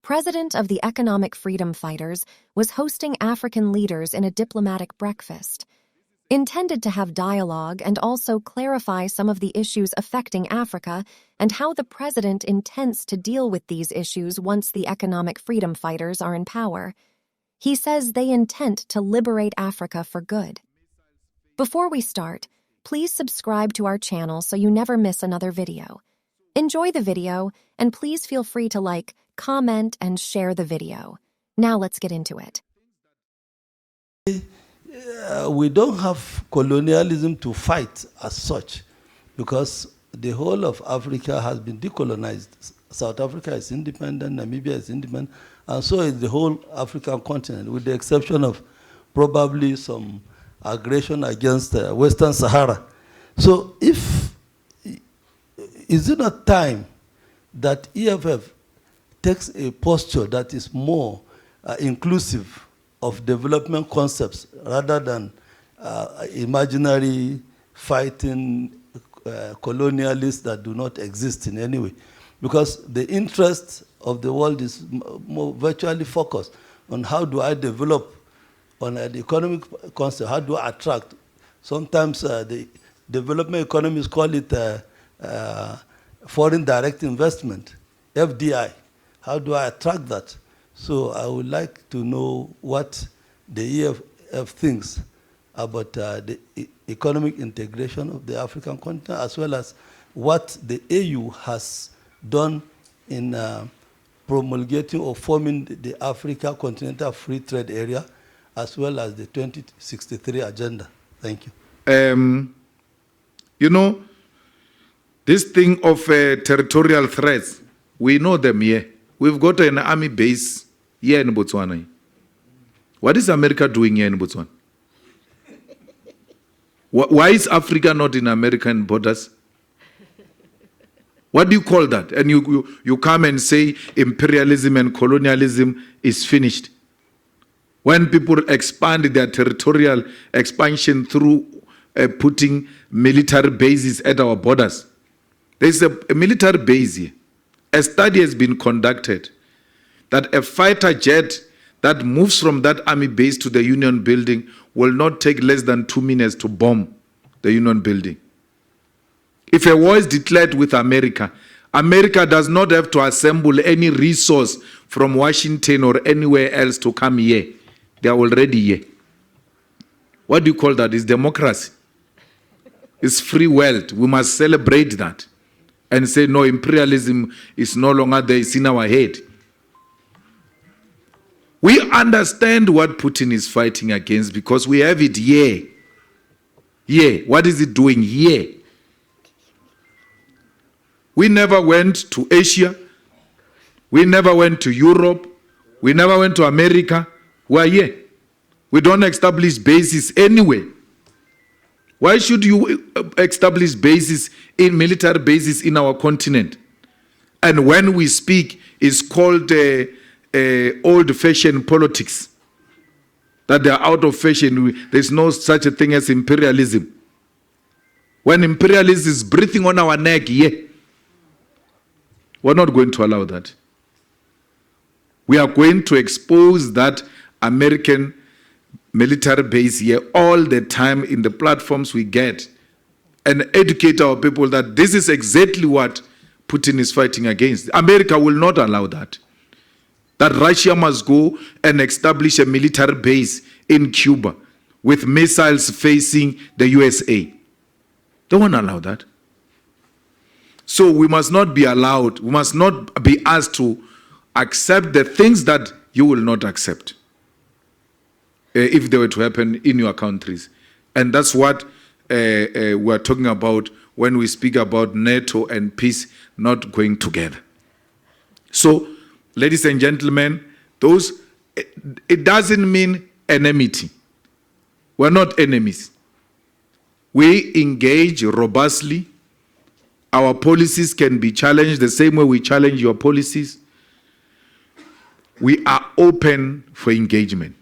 president of the Economic Freedom Fighters, was hosting African leaders in a diplomatic breakfast. Intended to have dialogue and also clarify some of the issues affecting Africa and how the president intends to deal with these issues once the Economic Freedom Fighters are in power. He says they intend to liberate Africa for good. Before we start, please subscribe to our channel so you never miss another video. Enjoy the video, and please feel free to like, comment, and share the video. Now let's get into it. We don't have colonialism to fight as such, because the whole of Africa has been decolonized. South Africa is independent, Namibia is independent, and so is the whole African continent, with the exception of probably some aggression against Western Sahara. So is it not time that EFF takes a posture that is more inclusive of development concepts rather than imaginary fighting colonialists that do not exist in any way? Because the interest of the world is more virtually focused on how do I develop on an economic concept, how do I attract? Sometimes the development economists call it foreign direct investment, FDI. How do I attract that? So I would like to know what the EFF thinks about the economic integration of the African continent, as well as what the AU has done in promulgating or forming the Africa Continental Free Trade Area, as well as the 2063 agenda. Thank you. You know, this thing of territorial threats, we know them here. We've got an army base here in Botswana. What is America doing here in Botswana? Why is Africa not in American borders? What do you call that? And you come and say imperialism and colonialism is finished. When people expand their territorial expansion through putting military bases at our borders. There's a military base here. A study has been conducted that a fighter jet that moves from that army base to the Union building will not take less than 2 minutes to bomb the Union building. If a war is declared with America, America does not have to assemble any resource from Washington or anywhere else to come here. They are already here. What do you call that? It's democracy. It's free wealth. We must celebrate that and say, no, imperialism is no longer there. It's in our head. We understand what Putin is fighting against because we have it here. Here. What is it doing here? We never went to Asia. We never went to Europe. We never went to America. We are here. We don't establish bases anywhere. Why should you establish bases in military bases in our continent? And when we speak, it's called old-fashioned politics. That they are out of fashion. There's no such a thing as imperialism. When imperialism is breathing on our neck, yeah, we're not going to allow that. We are going to expose that American military base here all the time in the platforms we get and educate our people that this is exactly what Putin is fighting against. America will not allow that. That Russia must go and establish a military base in Cuba with missiles facing the USA. They won't allow that. So we must not be allowed, we must not be asked to accept the things that you will not accept if they were to happen in your countries. And that's what we're talking about when we speak about NATO and peace not going together. So, ladies and gentlemen, it doesn't mean enmity. We're not enemies. We engage robustly. Our policies can be challenged the same way we challenge your policies. We are open for engagement.